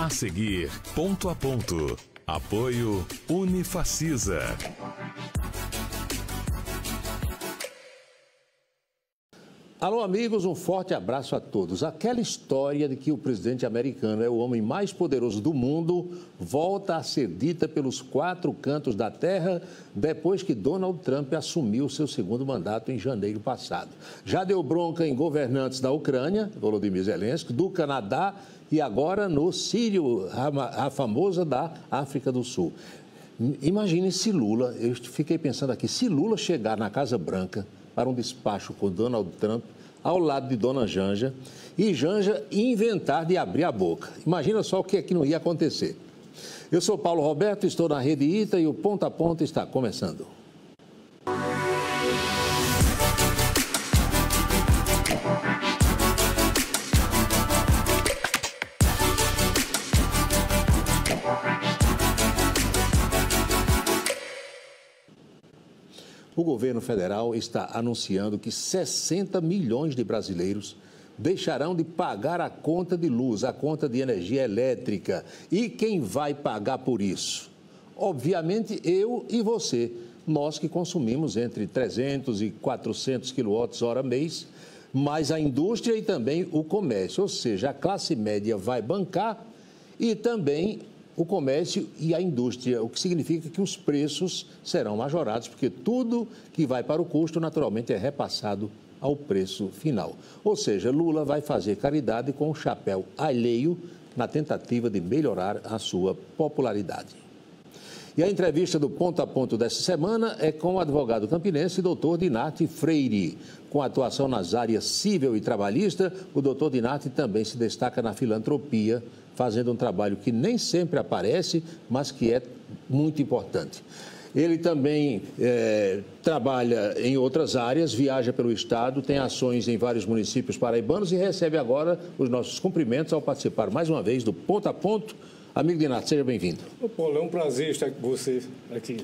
A seguir, ponto a ponto. Apoio Unifacisa. Alô, amigos, um forte abraço a todos. Aquela história de que o presidente americano é o homem mais poderoso do mundo volta a ser dita pelos quatro cantos da terra depois que Donald Trump assumiu seu segundo mandato em janeiro passado. Já deu bronca em governantes da Ucrânia, Volodymyr Zelensky, do Canadá e agora no Sírio, a famosa da África do Sul. Imagine se Lula, eu fiquei pensando aqui, se Lula chegar na Casa Branca para um despacho com Donald Trump, ao lado de Dona Janja, e Janja inventar de abrir a boca. Imagina só o que é que não ia acontecer. Eu sou Paulo Roberto, estou na Rede ITA e o Ponto a Ponto está começando. O governo federal está anunciando que 60 milhões de brasileiros deixarão de pagar a conta de luz, a conta de energia elétrica. E quem vai pagar por isso? Obviamente, eu e você, nós que consumimos entre 300 e 400 kWh mês, mas a indústria e também o comércio, ou seja, a classe média vai bancar e também o comércio e a indústria, o que significa que os preços serão majorados, porque tudo que vai para o custo, naturalmente, é repassado ao preço final. Ou seja, Lula vai fazer caridade com o chapéu alheio na tentativa de melhorar a sua popularidade. E a entrevista do Ponto a Ponto desta semana é com o advogado campinense Dr. Dinarti Freire. Com atuação nas áreas civil e trabalhista, o Dr. Dinarti também se destaca na filantropia, fazendo um trabalho que nem sempre aparece, mas que é muito importante. Ele também trabalha em outras áreas, viaja pelo estado, tem ações em vários municípios paraibanos e recebe agora os nossos cumprimentos ao participar mais uma vez do Ponto a Ponto. Amigo Dinarti, seja bem-vindo. Paulo, é um prazer estar com você aqui.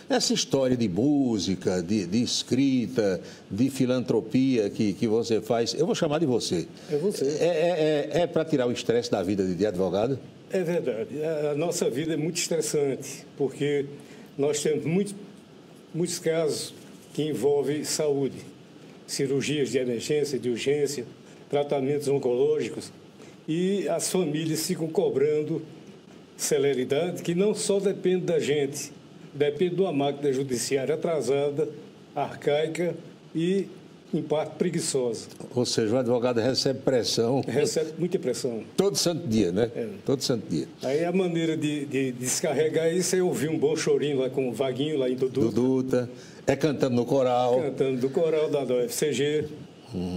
Essa história de música, de escrita, de filantropia que você faz, eu vou chamar de você. É você. É para tirar o estresse da vida de advogado? É verdade. A nossa vida é muito estressante, porque nós temos muitos casos que envolvem saúde, cirurgias de emergência, de urgência, tratamentos oncológicos, e as famílias ficam cobrando celeridade, que não só depende da gente, depende de uma máquina judiciária atrasada, arcaica e, em parte, preguiçosa. Ou seja, o advogado recebe pressão. Recebe muita pressão. Todo santo dia, né? É. Todo santo dia. Aí a maneira de descarregar isso é ouvir um bom chorinho lá com o Vaguinho, lá em Duduta. Duduta. É cantando no coral. Cantando do coral da UFCG,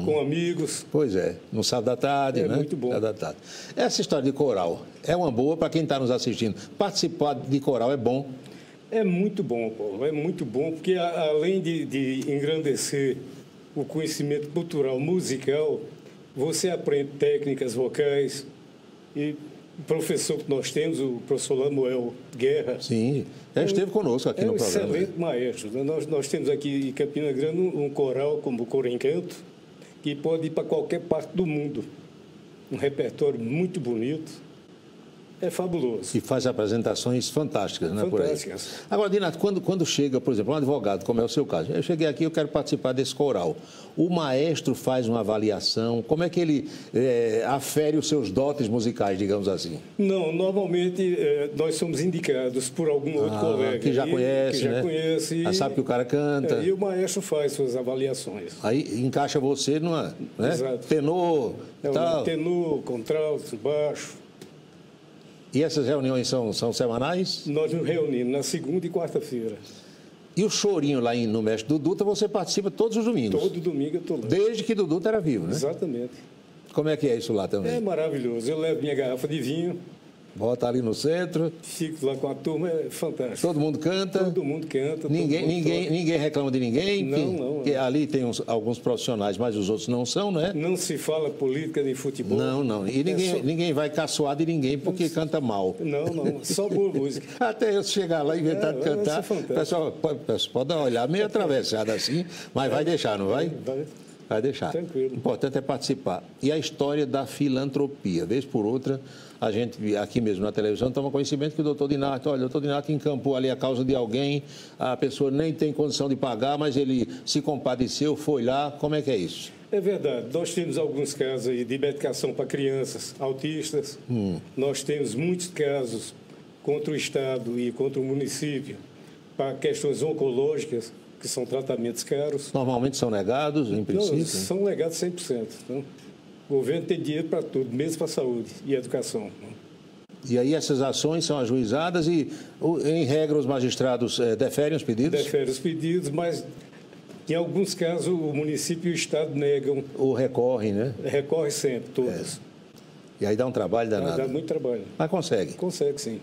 com amigos. Pois é, no sábado da tarde, né? É muito bom. Sábado da tarde. Essa história de coral é uma boa para quem está nos assistindo. Participar de coral é bom. É muito bom, Paulo, é muito bom, porque além de engrandecer o conhecimento cultural musical, você aprende técnicas vocais e o professor que nós temos, o professor Lamuel Guerra... Sim, já esteve conosco aqui no programa. É um excelente maestro. Nós temos aqui em Campina Grande um coral como o Coro Encanto, que pode ir para qualquer parte do mundo. Um repertório muito bonito. É fabuloso. E faz apresentações fantásticas, né? Fantásticas. Por aí. Agora, Dinarti, quando chega, por exemplo, um advogado, como é o seu caso, eu cheguei aqui, eu quero participar desse coral. O maestro faz uma avaliação, como é que ele afere os seus dotes musicais, digamos assim? Não, normalmente nós somos indicados por algum outro colega. Que já conhece, que já né? conhece. Já sabe que o cara canta. E o maestro faz suas avaliações. Aí encaixa você numa, né? Exato. Tenor, tal. Tenor, contralto, baixo. E essas reuniões são semanais? Nós nos reunimos na segunda e quarta-feira. E o chorinho lá no Mestre Duduta, você participa todos os domingos? Todo domingo eu estou lá. Desde que Duduta era vivo, né? Exatamente. Como é que é isso lá também? É maravilhoso. Eu levo minha garrafa de vinho. Bota ali no centro. Fico lá com a turma, é fantástico. Todo mundo canta? Todo mundo canta. Ninguém reclama de ninguém? Não. Que ali tem alguns profissionais, mas os outros não são, né? Não se fala política nem futebol. Não. E ninguém vai caçoar de ninguém porque canta mal. Não. Só boa música. Até eu chegar lá e inventar de cantar, o pessoal pode olhar meio atravessado assim, mas vai deixar, não vai? Vai. Vai deixar. Tranquilo. O importante é participar. E a história da filantropia. Vez por outra, a gente, aqui mesmo na televisão, toma conhecimento que o doutor Dinarto, olha, o doutor Dinarto encampou ali a causa de alguém, a pessoa nem tem condição de pagar, mas ele se compadeceu, foi lá. Como é que é isso? É verdade. Nós temos alguns casos aí de medicação para crianças autistas. Nós temos muitos casos contra o Estado e contra o município para questões oncológicas, que são tratamentos caros. Normalmente são negados, em princípio? Não, são negados 100%. Então, o governo tem dinheiro para tudo, mesmo para a saúde e educação. E aí essas ações são ajuizadas e, em regra, os magistrados deferem os pedidos? Deferem os pedidos, mas em alguns casos o município e o Estado negam. Ou recorrem, né? Recorre sempre, todos. E aí dá um trabalho danado. Dá muito trabalho. Mas consegue? Consegue, sim.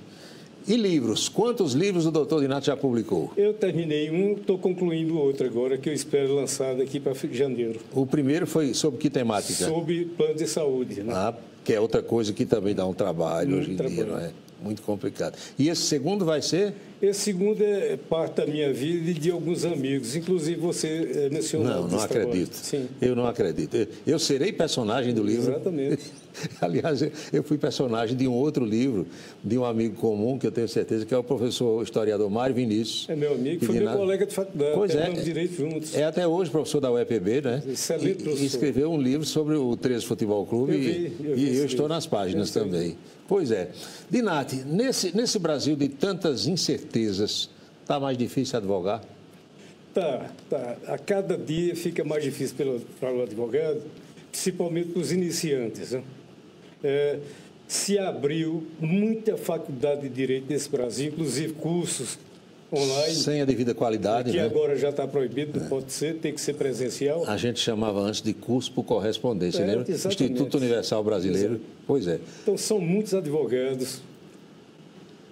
E livros? Quantos livros o doutor Dinarto já publicou? Eu terminei um, estou concluindo outro agora, que eu espero lançar daqui para janeiro. O primeiro foi sobre que temática? Sobre plano de saúde. Né? Ah, que é outra coisa que também dá um trabalho hoje em dia, não é? Muito complicado. E esse segundo vai ser? Esse segundo é parte da minha vida e de alguns amigos. Inclusive você mencionou. Não acredito. Sim. Eu não acredito. Eu serei personagem do livro. Exatamente. Aliás, eu fui personagem de um outro livro, de um amigo comum, que eu tenho certeza que é o professor historiador Mário Vinícius. É meu amigo, foi meu colega de faculdade. Pois é. Direito juntos. É até hoje professor da UEPB, né? Excelente professor. E escreveu um livro sobre o 13 Futebol Clube e eu estou nas páginas também. Pois é. Dinarto, nesse Brasil de tantas incertezas, está mais difícil advogar? Tá. A cada dia fica mais difícil para o advogado, principalmente para os iniciantes. Né? Se abriu muita faculdade de direito nesse Brasil, inclusive cursos online. Sem a devida qualidade, que né? agora já está proibido, não pode ser, tem que ser presencial. A gente chamava antes de curso por correspondência, lembra? Exatamente. Instituto Universal Brasileiro. Exato. Pois é. Então, são muitos advogados.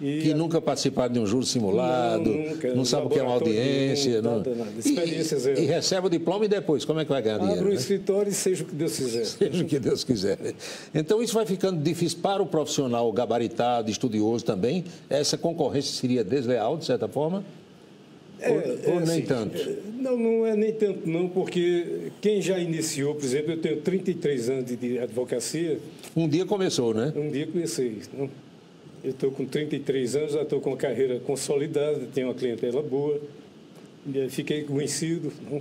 Que nunca participaram de um júri simulado, não sabem o que é uma audiência. Nada. Experiência zero. E recebe o diploma e depois, como é que vai ganhar dinheiro? Abre um né? escritório e seja o que Deus quiser. Seja o que Deus quiser. Então, isso vai ficando difícil para o profissional gabaritado, estudioso também. Essa concorrência seria desleal, de certa forma? Ou nem assim, tanto? Não é nem tanto, não, porque quem já iniciou, por exemplo, eu tenho 33 anos de advocacia. Um dia começou, né? Um dia comecei. Não? Eu estou com 33 anos, já estou com uma carreira consolidada, tenho uma clientela boa, fiquei conhecido, não?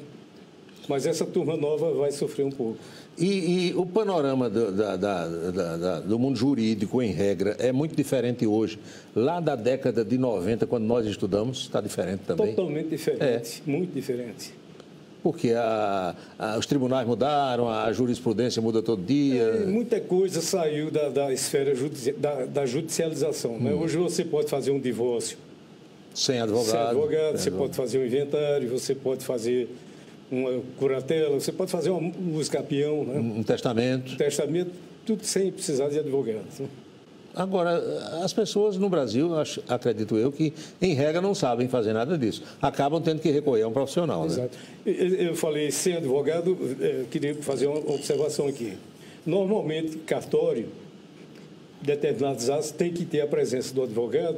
Mas essa turma nova vai sofrer um pouco. E o panorama do mundo jurídico, em regra, é muito diferente hoje. Lá da década de 90, quando nós estudamos, está diferente também? Totalmente diferente, muito diferente. Porque os tribunais mudaram, a jurisprudência muda todo dia. Muita coisa saiu da esfera da judicialização. Né? Hoje você pode fazer um divórcio sem advogado. Você pode fazer um inventário, você pode fazer uma curatela, você pode fazer um escapião. Né? Um testamento. Um testamento, tudo sem precisar de advogado. Né? Agora, as pessoas no Brasil, acredito eu, que em regra não sabem fazer nada disso. Acabam tendo que recorrer a um profissional. Exato. Né? Eu falei sem advogado, queria fazer uma observação aqui. Normalmente, cartório, determinados atos, tem que ter a presença do advogado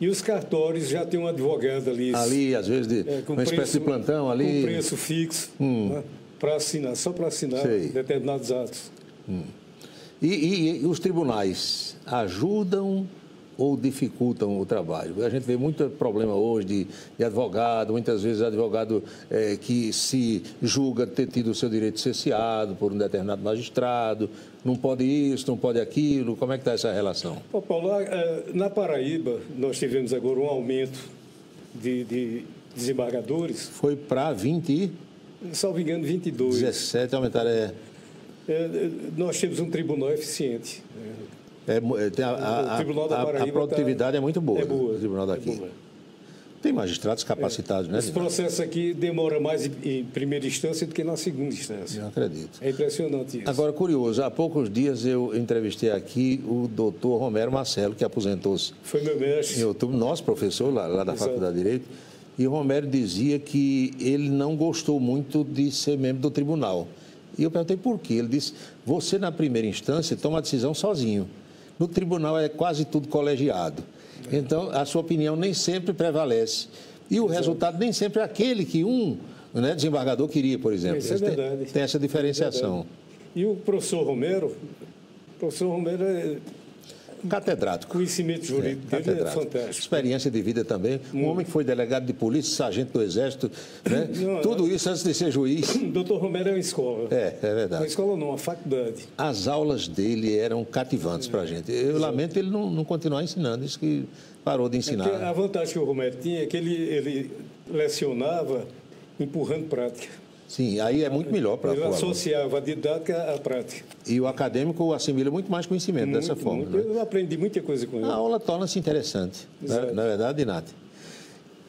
e os cartórios já têm um advogado ali. Ali, às vezes, uma espécie de plantão ali. Com preço fixo, né, para assinar, só para assinar determinados atos. E os tribunais ajudam ou dificultam o trabalho? A gente vê muito problema hoje de advogado, muitas vezes advogado que se julga ter tido o seu direito cerceado por um determinado magistrado, não pode isso, não pode aquilo. Como é que está essa relação? Paulo, na Paraíba, nós tivemos agora um aumento de desembargadores. Foi para 20? Salvo engano, 22. 17 aumentaram. Nós temos um tribunal eficiente. O Tribunal da Paraíba a produtividade é muito boa. É boa. O tribunal daqui. Tem magistrados capacitados, né? Esse processo aqui demora mais em primeira instância do que na segunda instância. Eu acredito. É impressionante isso. Agora, curioso, há poucos dias eu entrevistei aqui o doutor Romero Marcelo, que aposentou-se. Foi meu mestre. Em outubro, nosso professor lá da Faculdade de Direito. E o Romero dizia que ele não gostou muito de ser membro do tribunal. E eu perguntei por quê. Ele disse, você na primeira instância toma a decisão sozinho. No tribunal é quase tudo colegiado. Então, a sua opinião nem sempre prevalece. E o resultado nem sempre é aquele que um né, desembargador queria, por exemplo. Isso é verdade. Tem essa diferenciação. E o professor Romero é Catedrático. Conhecimento jurídico dele é fantástico. Experiência de vida também. Um homem que foi delegado de polícia, sargento do Exército, né? Tudo isso antes de ser juiz. Doutor Romero é uma escola. É verdade. Uma escola não, uma faculdade. As aulas dele eram cativantes para a gente. Eu lamento ele não continuar ensinando, isso que parou de ensinar. A vantagem que o Romero tinha é que ele lecionava empurrando prática. Sim, aí é muito melhor para o Ele aluno. associava a didática à prática. E o acadêmico assimila muito mais conhecimento dessa forma. Né? Eu aprendi muita coisa com ele. A aula torna-se interessante, na verdade, Nath.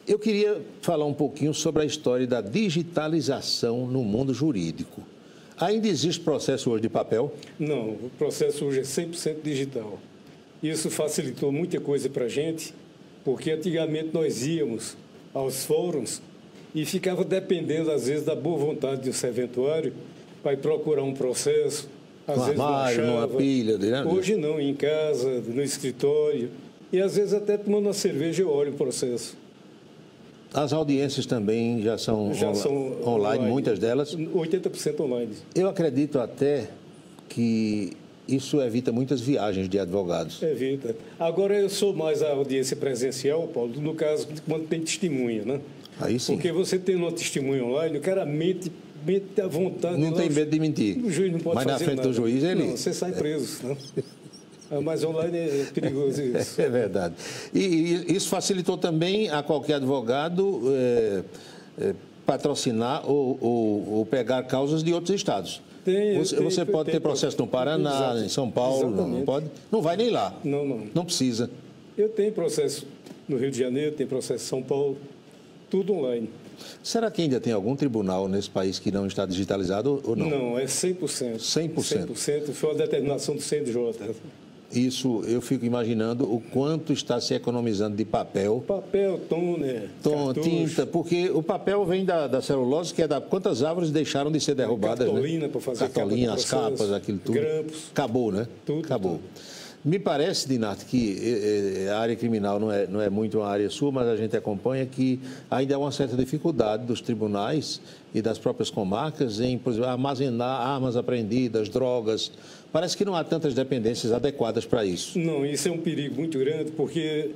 Eu queria falar um pouquinho sobre a história da digitalização no mundo jurídico. Ainda existe processo hoje de papel? Não, o processo hoje é 100% digital. Isso facilitou muita coisa para a gente, porque antigamente nós íamos aos fóruns e ficava dependendo, às vezes, da boa vontade do serventuário para ir procurar um processo. Às vezes não achava. Numa pilha. Né? Hoje não, em casa, no escritório. E, às vezes, até tomando uma cerveja eu olho o processo. As audiências também já são online, muitas delas. 80% online. Eu acredito até que isso evita muitas viagens de advogados. Evita. Agora, eu sou mais a audiência presencial, Paulo, no caso, quando tem testemunha, né? Aí sim. Porque você tem uma testemunha online, o cara mente à vontade. Não tem medo de mentir. O juiz não pode fazer nada. Mas na frente do juiz, ele... Não, você sai preso. Né? Mas online é perigoso isso. É verdade. E isso facilitou também a qualquer advogado patrocinar ou pegar causas de outros estados. Você pode ter processo no Paraná, exato, em São Paulo, não pode? Não vai nem lá. Não precisa. Eu tenho processo no Rio de Janeiro, tenho processo em São Paulo, tudo online. Será que ainda tem algum tribunal nesse país que não está digitalizado ou não? Não, é 100%. 100%? 100%. Foi uma determinação do CNJ. Isso, eu fico imaginando o quanto está se economizando de papel. Papel, tom, tinta, porque o papel vem da celulose, que é quantas árvores deixaram de ser derrubadas, cartolina, né? Para fazer cartolina, as capas, aquilo tudo. Grampos. Acabou, né? Acabou. Tudo. Me parece, Dinato, que a área criminal não é muito uma área sua, mas a gente acompanha que ainda há uma certa dificuldade dos tribunais e das próprias comarcas em, por exemplo, armazenar armas apreendidas, drogas. Parece que não há tantas dependências adequadas para isso. Não, isso é um perigo muito grande, porque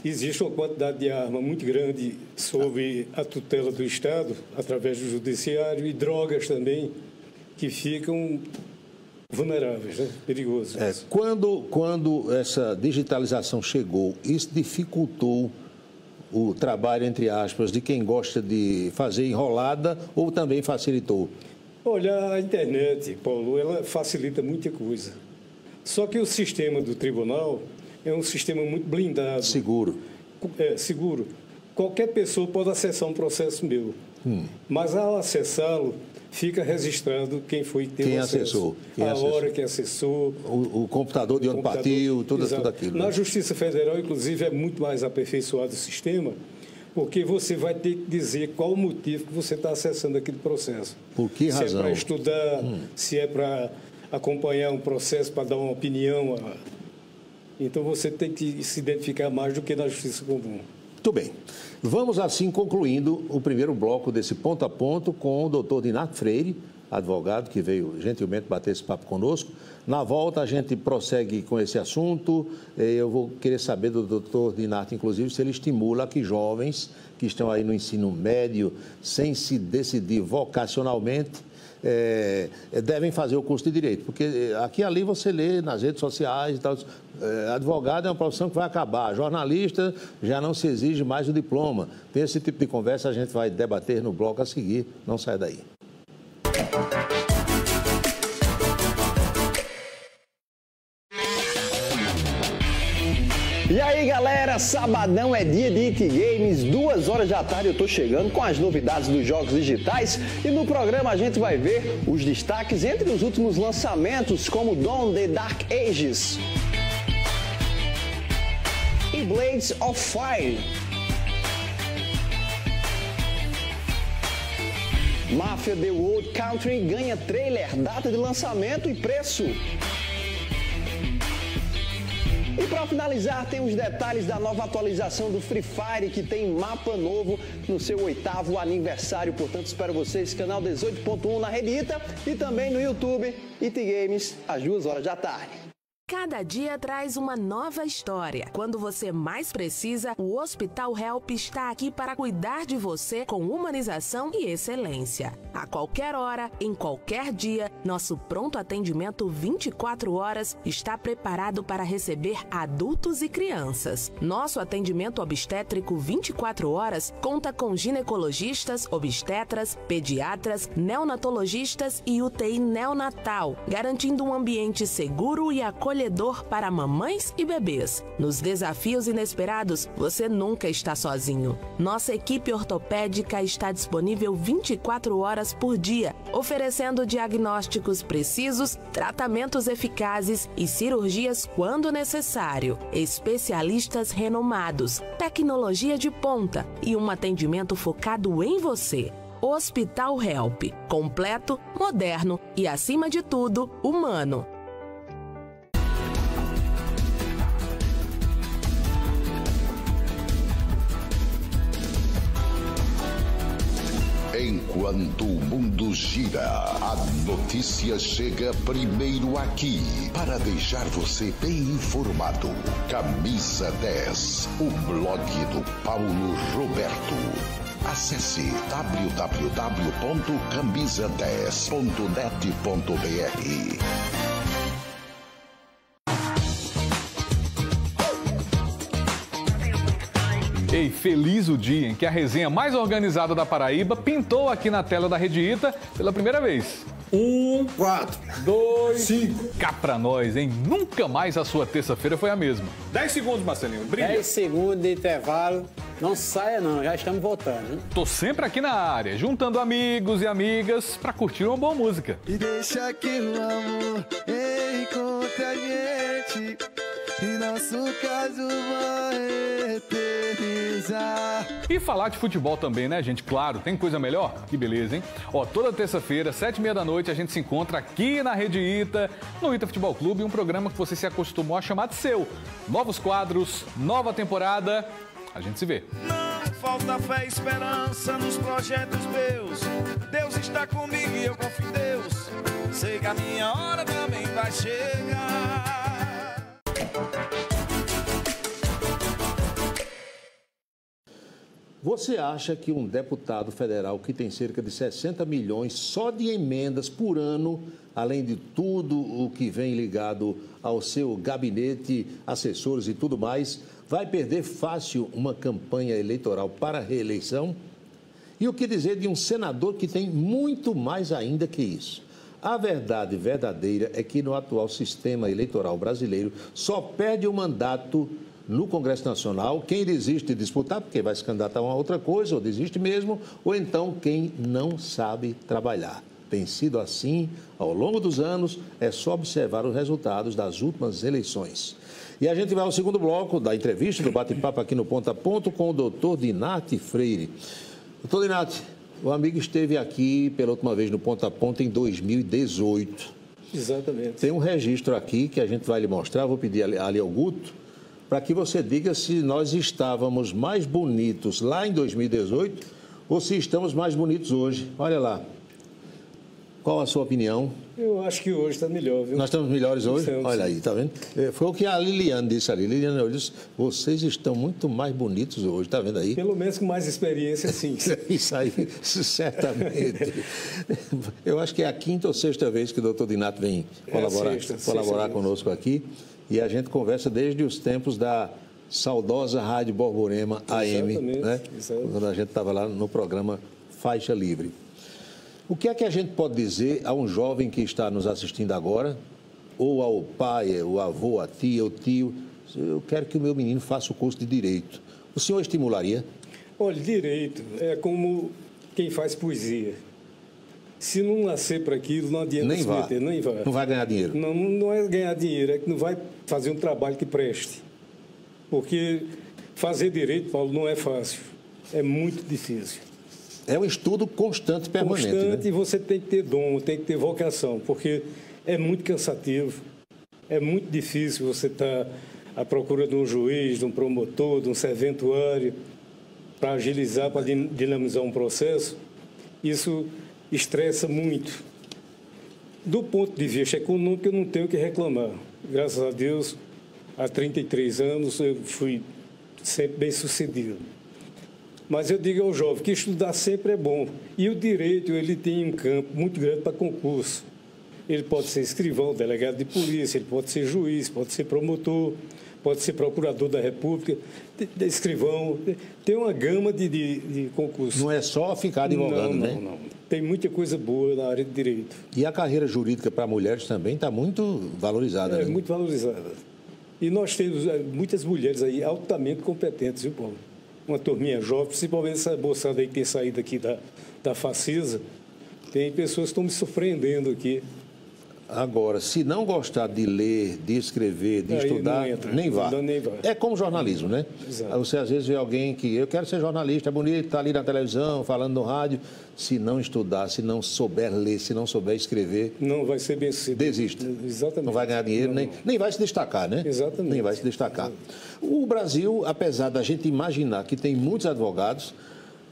existe uma quantidade de arma muito grande sob a tutela do Estado, através do Judiciário, e drogas também, que ficam vulneráveis, né? Perigoso. Quando essa digitalização chegou, isso dificultou o trabalho, entre aspas, de quem gosta de fazer enrolada ou também facilitou? Olha, a internet, Paulo, ela facilita muita coisa. Só que o sistema do tribunal é um sistema muito blindado. Seguro. Seguro. Qualquer pessoa pode acessar um processo meu. Mas ao acessá-lo, fica registrado quem foi que teve acesso. A hora que acessou. O computador de onde partiu, tudo aquilo. Na Justiça Federal, inclusive, é muito mais aperfeiçoado o sistema, porque você vai ter que dizer qual o motivo que você está acessando aquele processo. Por que razão? Se é para estudar, se é para acompanhar um processo, para dar uma opinião. Então, você tem que se identificar mais do que na Justiça Comum. Muito bem. Vamos, assim, concluindo o primeiro bloco desse ponto a ponto com o doutor Dinato Freire, advogado, que veio gentilmente bater esse papo conosco. Na volta, a gente prossegue com esse assunto. Eu vou querer saber do doutor Dinato, inclusive, se ele estimula que jovens que estão aí no ensino médio, sem se decidir vocacionalmente, devem fazer o curso de Direito. Porque aqui e ali você lê nas redes sociais e tal. Advogado é uma profissão que vai acabar. Jornalista já não se exige mais o diploma. Tem esse tipo de conversa, a gente vai debater no bloco a seguir. Não sai daí. E aí galera, sabadão é dia de IT Games, 2 horas da tarde eu tô chegando com as novidades dos jogos digitais e no programa a gente vai ver os destaques entre os últimos lançamentos como Dawn the Dark Ages e Blades of Fire. Mafia The World Country ganha trailer, data de lançamento e preço. E para finalizar, tem os detalhes da nova atualização do Free Fire, que tem mapa novo no seu 8º aniversário. Portanto, espero vocês, canal 18.1 na Rede Ita e também no YouTube, Ita Games, às 2 horas da tarde. Cada dia traz uma nova história. Quando você mais precisa, o Hospital Help está aqui para cuidar de você com humanização e excelência. A qualquer hora, em qualquer dia, nosso pronto atendimento 24 horas está preparado para receber adultos e crianças. Nosso atendimento obstétrico 24 horas conta com ginecologistas, obstetras, pediatras, neonatologistas e UTI neonatal, garantindo um ambiente seguro e acolhedor para mamães e bebês. Nos desafios inesperados, você nunca está sozinho. Nossa equipe ortopédica está disponível 24 horas por dia, oferecendo diagnósticos precisos, tratamentos eficazes e cirurgias quando necessário. Especialistas renomados, tecnologia de ponta e um atendimento focado em você. Hospital Help, completo, moderno e, acima de tudo, humano. Enquanto o mundo gira, a notícia chega primeiro aqui para deixar você bem informado. Camisa 10, o blog do Paulo Roberto. Acesse www.camisa10.net.br. Ei, feliz o dia em que a resenha mais organizada da Paraíba pintou aqui na tela da Rede Ita pela primeira vez. 1, 4, 2, 5. Cá pra nós, hein? Nunca mais a sua terça-feira foi a mesma. 10 segundos, Marcelinho. Brilha. 10 segundos de intervalo. Não saia não, já estamos voltando. Hein? Tô sempre aqui na área, juntando amigos e amigas pra curtir uma boa música. E deixa que o amor encontre a gente e nosso caso vai eternizar. E falar de futebol também, né, gente? Claro, tem coisa melhor? Que beleza, hein? Ó, toda terça-feira, 7h30 da noite, a gente se encontra aqui na Rede Ita, no Ita Futebol Clube, um programa que você se acostumou a chamar de seu. Novos quadros, nova temporada, a gente se vê. Não falta fé e esperança nos projetos meus. Deus está comigo e eu confio em Deus. Sei que a minha hora também vai chegar. Você acha que um deputado federal que tem cerca de 60 milhões só de emendas por ano, além de tudo o que vem ligado ao seu gabinete, assessores e tudo mais, vai perder fácil uma campanha eleitoral para a reeleição? E o que dizer de um senador que tem muito mais ainda que isso? A verdade verdadeira é que no atual sistema eleitoral brasileiro só perde o mandato no Congresso Nacional quem desiste de disputar, porque vai se candidatar a uma outra coisa, ou desiste mesmo, ou então quem não sabe trabalhar. Tem sido assim ao longo dos anos, é só observar os resultados das últimas eleições. E a gente vai ao segundo bloco da entrevista, do bate-papo aqui no Ponto a Ponto, com o doutor Dinati Freire. Doutor Dinati, o amigo esteve aqui pela última vez no Ponto a Ponto em 2018. Exatamente. Tem um registro aqui que a gente vai lhe mostrar, vou pedir ali ao Guto, para que você diga se nós estávamos mais bonitos lá em 2018 ou se estamos mais bonitos hoje. Olha lá. Qual a sua opinião? Eu acho que hoje está melhor, viu? Nós estamos melhores hoje? Estamos. Olha aí, tá vendo? Foi o que a Liliane disse ali. Liliane disse, vocês estão muito mais bonitos hoje, tá vendo aí? Pelo menos com mais experiência, sim. Isso aí, certamente. Eu acho que é a quinta ou sexta vez que o doutor Dinati vem colaborar conosco aqui. E a gente conversa desde os tempos da saudosa Rádio Borborema AM, né? Quando a gente estava lá no programa Faixa Livre. O que é que a gente pode dizer a um jovem que está nos assistindo agora, ou ao pai, o avô, a tia, o tio, eu quero que o meu menino faça o curso de Direito. O senhor estimularia? Olha, Direito é como quem faz poesia. Se não nascer para aquilo, não adianta se meter, nem vai. Não vai ganhar dinheiro? Não é ganhar dinheiro, é que não vai fazer um trabalho que preste. Porque fazer direito, Paulo, não é fácil. É muito difícil. É um estudo constante e permanente. Constante, né? E você tem que ter dom, tem que ter vocação, porque é muito cansativo, é muito difícil você estar à procura de um juiz, de um promotor, de um serventuário, para agilizar, para dinamizar um processo, isso estressa muito. Do ponto de vista econômico, eu não tenho o que reclamar. Graças a Deus, há 33 anos, eu fui sempre bem sucedido. Mas eu digo ao jovem que estudar sempre é bom. E o direito, ele tem um campo muito grande para concurso. Ele pode ser escrivão, delegado de polícia, ele pode ser juiz, pode ser promotor, pode ser procurador da República, escrivão. Tem uma gama de concursos. Não é só ficar advogando, né? Não. Tem muita coisa boa na área de direito. E a carreira jurídica para mulheres também está muito valorizada, né? É, muito valorizada. E nós temos muitas mulheres aí altamente competentes, viu, Paulo? Uma turminha jovem, principalmente essa moçada aí que tem saído aqui da Facisa, tem pessoas que estão me surpreendendo aqui. Agora, se não gostar de ler, de escrever, de estudar, nem vá. É como jornalismo, né? Exato. Você às vezes vê alguém que, eu quero ser jornalista, é bonito, está ali na televisão, falando no rádio. Se não estudar, se não souber ler, se não souber escrever... Não vai ser bem sucedido. Desista. Exatamente. Não vai ganhar dinheiro, nem vai se destacar, né? Exatamente. Nem vai se destacar. O Brasil, apesar da gente imaginar que tem muitos advogados,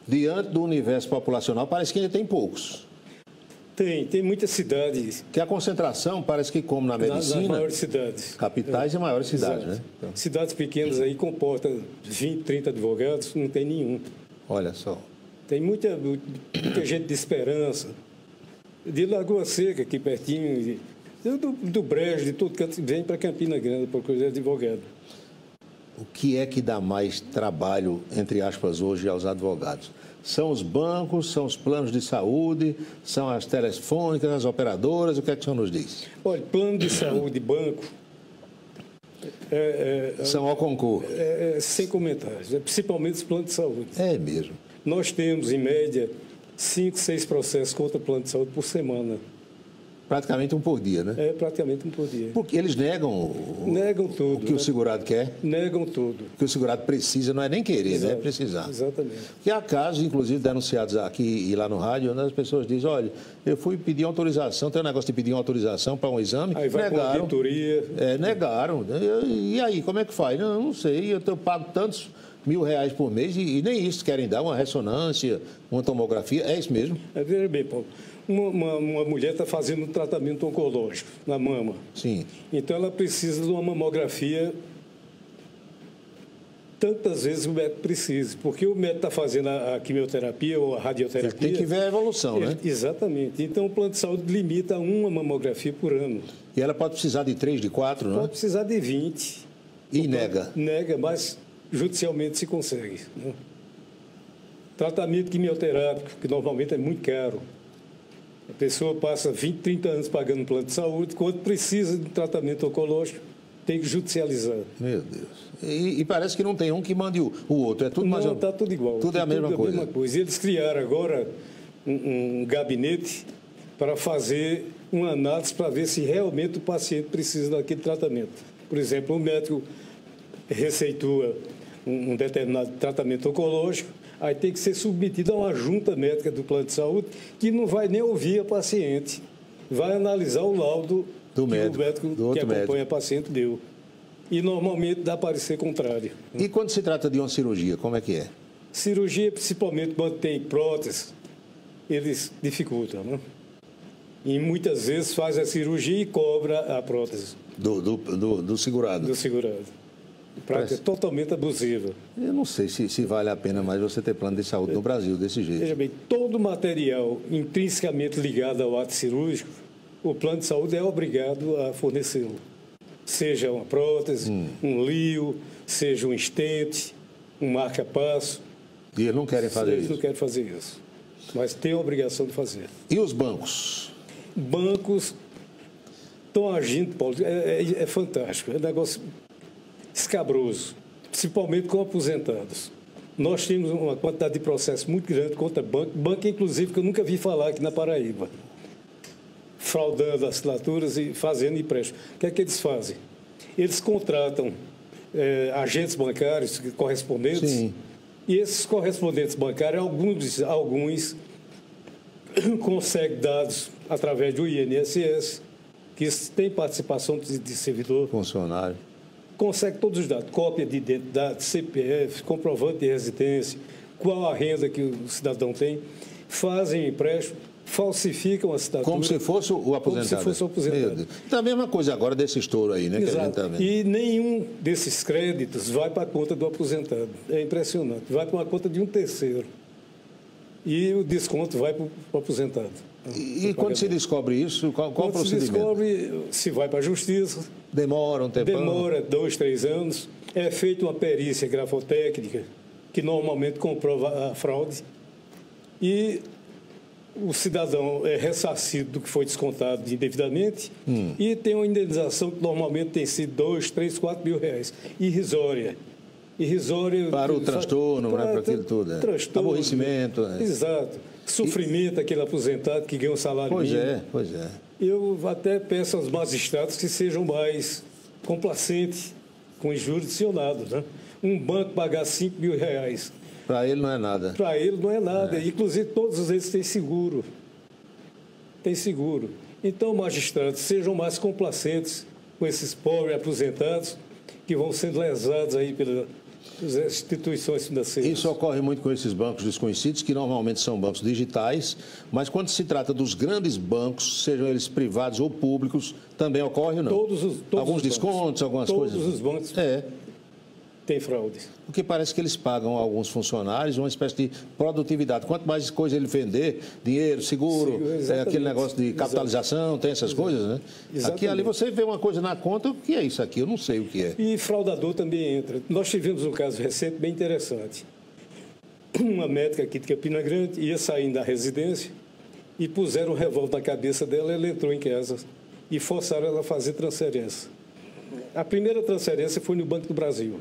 diante do universo populacional, parece que ainda tem poucos. Tem muitas cidades. Que a concentração parece que, como na medicina... Nas maiores cidades. Capitais e maiores cidades, Exato. né? Então. Cidades pequenas aí comportam 20, 30 advogados, não tem nenhum. Olha só. Tem muita gente de Esperança, de Lagoa Seca, aqui pertinho, do Brejo, de todo canto, vem para Campina Grande procurar advogado. O que é que dá mais trabalho, entre aspas, hoje aos advogados? São os bancos, são os planos de saúde, são as telefônicas, as operadoras, o que é que o senhor nos diz? Olha, plano de saúde, banco... são ao concurso. Sem comentários, principalmente os planos de saúde. É mesmo. Nós temos, em média, 5, 6 processos contra plano de saúde por semana. Praticamente um por dia, né? É, praticamente um por dia. Porque eles negam tudo, o que o segurado quer. Negam tudo. O que o segurado precisa, não é nem querer, Exato, né? É precisar. Exatamente. Porque há casos, inclusive, denunciados aqui e lá no rádio, onde as pessoas dizem, olha, eu fui pedir autorização, tem um negócio de pedir uma autorização para um exame, aí vai negaram. com auditoria. Negaram. E aí, como é que faz? Não sei, eu pago tantos R$1.000 por mês e nem isso querem dar, uma ressonância, uma tomografia, é isso mesmo? Veja bem, Paulo. Uma mulher está fazendo um tratamento oncológico na mama. Sim. Então, ela precisa de uma mamografia tantas vezes o médico precisa. Porque o médico está fazendo a quimioterapia ou a radioterapia... Ele tem que ver a evolução, né? Exatamente. Então, o plano de saúde limita a uma mamografia por ano. E ela pode precisar de 3, de 4, não é? Pode precisar de 20. E nega? Nega, mas judicialmente se consegue. Né? Tratamento quimioterápico, que normalmente é muito caro. A pessoa passa 20, 30 anos pagando plano de saúde, quando precisa de tratamento oncológico, tem que judicializar. Meu Deus. E parece que não tem um que mande o outro, é tudo mais... Não, está tudo igual. Tudo é a mesma coisa. E eles criaram agora um gabinete para fazer uma análise para ver se realmente o paciente precisa daquele tratamento. Por exemplo, o médico receitua um determinado tratamento oncológico, aí tem que ser submetido a uma junta médica do plano de saúde que não vai nem ouvir a paciente, vai analisar o laudo que o médico que acompanha a paciente deu. E normalmente dá parecer contrário. E quando se trata de uma cirurgia, como é que é? Cirurgia, principalmente quando tem prótese, eles dificultam, né? E muitas vezes faz a cirurgia e cobra a prótese. Do segurado. Do segurado. Prática totalmente abusiva. Eu não sei se vale a pena mais você ter plano de saúde no Brasil desse jeito. Veja bem, todo material intrinsecamente ligado ao ato cirúrgico, o plano de saúde é obrigado a fornecê-lo. Seja uma prótese, um lío, seja um estente, um marca-passo. E eles não querem fazer isso? Eles não querem fazer isso. Mas tem a obrigação de fazer. E os bancos? Bancos estão agindo, Paulo, é fantástico. É um negócio escabroso, principalmente com aposentados. Nós temos uma quantidade de processos muito grande contra banco, inclusive, que eu nunca vi falar aqui na Paraíba, fraudando assinaturas e fazendo empréstimo. O que é que eles fazem? Eles contratam agentes bancários, correspondentes, Sim. E esses correspondentes bancários, alguns conseguem dados através do INSS, que tem participação de servidor. Funcionário. consegue todos os dados, cópia de identidade, CPF, comprovante de residência, qual a renda que o cidadão tem, fazem empréstimo, falsificam a assinatura. Como se fosse o aposentado. Como se fosse o aposentado. Então, a mesma coisa agora desse estouro aí, né? Exato. Que a gente tá vendo. E nenhum desses créditos vai para a conta do aposentado. É impressionante. Vai para uma conta de um terceiro. E o desconto vai para o aposentado. E quando se descobre isso, qual o procedimento? Se descobre, se vai para a justiça. Demora um tempão? Demora 2, 3 anos. É feita uma perícia grafotécnica, que normalmente comprova a fraude. E o cidadão é ressarcido do que foi descontado indevidamente e tem uma indenização que normalmente tem sido 2, 3, 4 mil reais. Irrisória. Para o transtorno, para aquilo tudo. Transtorno. Aborrecimento. Exato. Sofrimento, aquele aposentado que ganha um salário mínimo. Pois é. Eu até peço aos magistrados que sejam mais complacentes com os jurisdicionados, né? Um banco pagar 5 mil reais. Para ele não é nada. Para ele não é nada. Inclusive, todos eles têm seguro. Tem seguro. Então, magistrados, sejam mais complacentes com esses pobres aposentados que vão sendo lesados aí pelas instituições financeiras. Isso ocorre muito com esses bancos desconhecidos, que normalmente são bancos digitais, mas quando se trata dos grandes bancos, sejam eles privados ou públicos, também ocorre ou não? Todos alguns os descontos, bancos, algumas coisas? Todos os bancos têm fraude. Porque parece que eles pagam a alguns funcionários uma espécie de produtividade. Quanto mais coisa ele vender, dinheiro, seguro, aquele negócio de capitalização, tem essas coisas, né? Aqui e ali você vê uma coisa na conta, o que é isso aqui? Eu não sei o que é. E fraudador também entra. Nós tivemos um caso recente bem interessante. Uma médica aqui de Campina Grande ia saindo da residência e puseram um revólver na cabeça dela, ela entrou em casa e forçaram ela a fazer transferência. A primeira transferência foi no Banco do Brasil.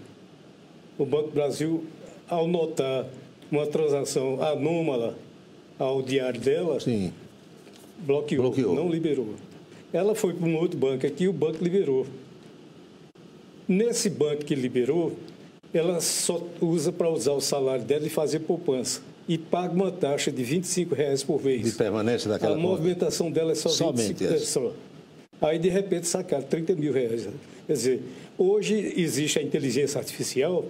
O Banco do Brasil, ao notar uma transação anômala ao diário dela, bloqueou, não liberou. Ela foi para um outro banco aqui e o banco liberou. Nesse banco que liberou, ela só usa para usar o salário dela e fazer poupança. E paga uma taxa de R$25 por mês. De permanência daquela A movimentação dela é só R$25. Só. Aí, de repente, sacaram R$30 mil. Quer dizer, hoje existe a inteligência artificial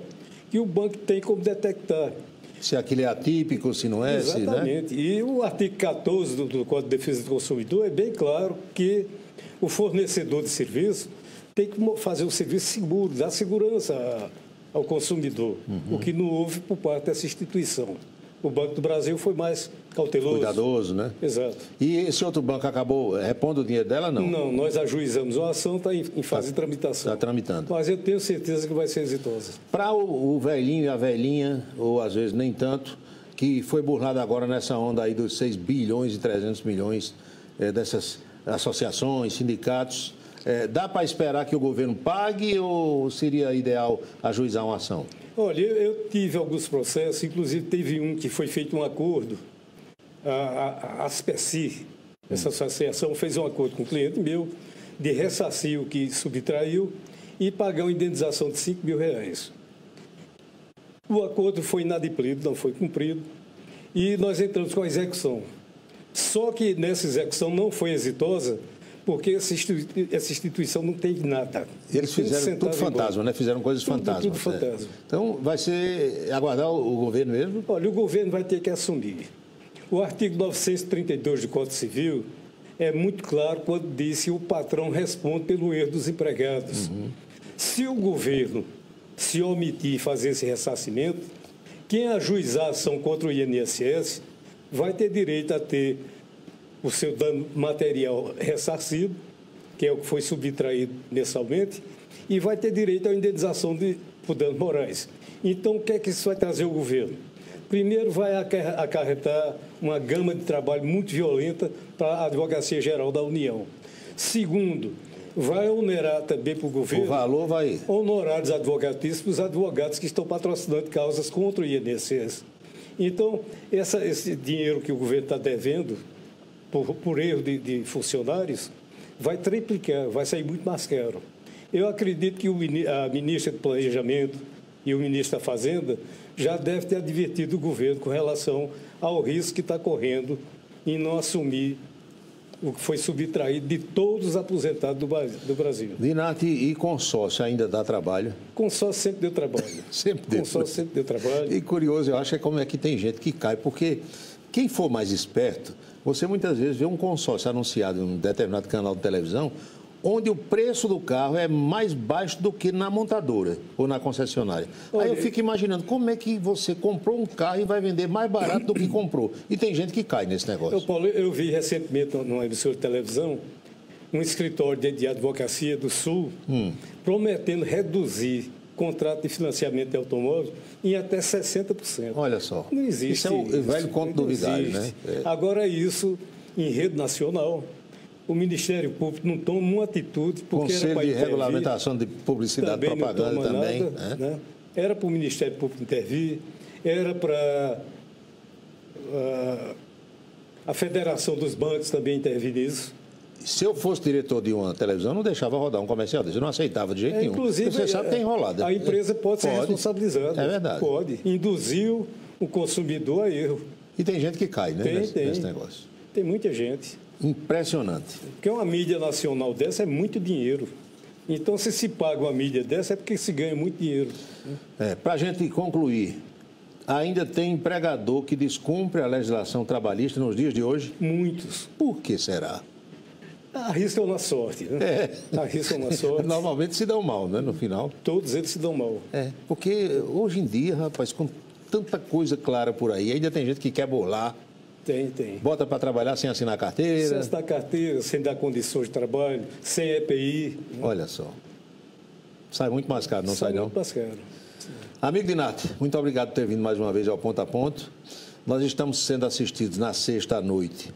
que o banco tem como detectar. Se aquilo é atípico, se não é. Exatamente. Né? E o artigo 14 do Código de Defesa do Consumidor é bem claro que o fornecedor de serviço tem que fazer um serviço seguro, dar segurança ao consumidor, o que não houve por parte dessa instituição. O Banco do Brasil foi mais cauteloso. Cuidadoso, né? Exato. E esse outro banco acabou repondo o dinheiro dela, não? Não, nós ajuizamos a ação, está em fase de tramitação. Está tramitando. Mas eu tenho certeza que vai ser exitosa. Para o velhinho e a velhinha, ou às vezes nem tanto, que foi burlado agora nessa onda aí dos 6 bilhões e 300 milhões dessas associações, sindicatos, dá para esperar que o governo pague ou seria ideal ajuizar uma ação? Olha, eu tive alguns processos, inclusive teve um que foi feito um acordo, a ASPECI, essa associação fez um acordo com um cliente meu de ressarcir o que subtraiu e pagar uma indenização de R$5 mil. O acordo foi inadimplido, não foi cumprido, e nós entramos com a execução. Só que nessa execução não foi exitosa, porque essa instituição não tem nada. Eles fizeram tudo fantasma, né? Fizeram coisas fantasmas. Tudo fantasma. Então, vai ser aguardar o governo mesmo? Olha, o governo vai ter que assumir. O artigo 932 do Código Civil é muito claro quando diz que o patrão responde pelo erro dos empregados. Se o governo se omitir fazer esse ressarcimento, quem ajuizar a ação contra o INSS vai ter direito a ter o seu dano material ressarcido, que é o que foi subtraído mensalmente, e vai ter direito à indenização por danos morais. Então, o que é que isso vai trazer ao governo? Primeiro, vai acarretar uma gama de trabalho muito violenta para a Advocacia Geral da União. Segundo, vai onerar também para o governo... O valor vai... Honorários advocatícios para os advogados que estão patrocinando causas contra o INSS. Então, esse dinheiro que o governo está devendo, por erro de funcionários, vai triplicar, vai sair muito mais caro. Eu acredito que a ministra do Planejamento e o ministro da Fazenda já devem ter advertido o governo com relação ao risco que está correndo em não assumir o que foi subtraído de todos os aposentados do Brasil. Dinati, e consórcio ainda dá trabalho? Consórcio sempre deu trabalho. Sempre deu. Consórcio sempre deu trabalho. E curioso, eu acho é como é que tem gente que cai, porque quem for mais esperto, você muitas vezes vê um consórcio anunciado em um determinado canal de televisão, onde o preço do carro é mais baixo do que na montadora ou na concessionária. Aí eu fico imaginando como é que você comprou um carro e vai vender mais barato do que comprou. E tem gente que cai nesse negócio. Paulo, eu vi recentemente numa emissora de televisão um escritório de advocacia do Sul prometendo reduzir contrato de financiamento de automóvel em até 60%. Olha só. Não existe. Isso é o velho conto do vigário, né? Agora, isso, em rede nacional, o Ministério Público não toma uma atitude, porque Conselho era para de intervir, também de Publicidade e Propaganda também. Nada, né? Era para o Ministério Público intervir, era para a Federação dos Bancos também intervir nisso. Se eu fosse diretor de uma televisão, não deixava rodar um comercial desse. Eu não aceitava de jeito nenhum. Inclusive, você sabe que tem enrolado. A empresa pode ser responsabilizada. É verdade. Pode. Induziu o consumidor a erro. E tem gente que cai, né? Nesse negócio. Tem muita gente. Impressionante. Porque uma mídia nacional dessa é muito dinheiro. Então, se paga uma mídia dessa, é porque se ganha muito dinheiro. Para a gente concluir, ainda tem empregador que descumpre a legislação trabalhista nos dias de hoje? Muitos. Por que será? Arriscam na sorte, né? Arriscam na sorte. Normalmente se dão mal, né? No final. Todos eles se dão mal. Porque hoje em dia, rapaz, com tanta coisa clara por aí, ainda tem gente que quer burlar. Tem. Bota para trabalhar sem assinar carteira. Sem assinar carteira, sem dar condições de trabalho, sem EPI. Olha só. Sai muito mais caro, não sai não? Muito mais caro. Amigo Dinati, muito obrigado por ter vindo mais uma vez ao Ponto a Ponto. Nós estamos sendo assistidos na sexta à noite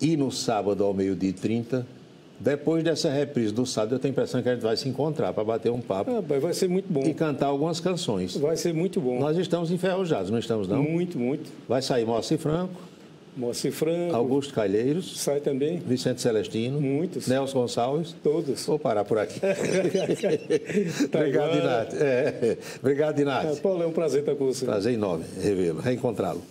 e no sábado ao 12h30. Depois dessa reprise do sábado, eu tenho a impressão que a gente vai se encontrar para bater um papo. Vai ser muito bom. E cantar algumas canções. Vai ser muito bom. Nós estamos enferrujados, não estamos não? Muito. Vai sair Moacir Franco. Augusto Calheiros. Sai também. Vicente Celestino. Muitos. Nelson Gonçalves. Todos. Vou parar por aqui. Obrigado, Dinati. Obrigado, Dinati. Paulo, é um prazer estar com você. Prazer enorme revê-lo, reencontrá-lo.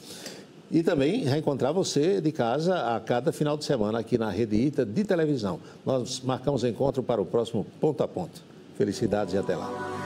E também reencontrar você de casa a cada final de semana aqui na Rede ITA de televisão. Nós marcamos encontro para o próximo Ponto a Ponto. Felicidades e até lá.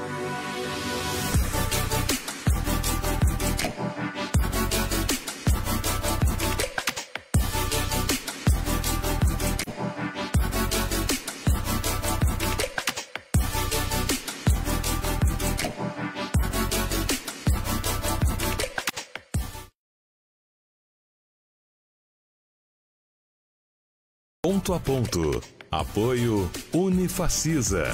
Ponto a Ponto. Apoio Unifacisa.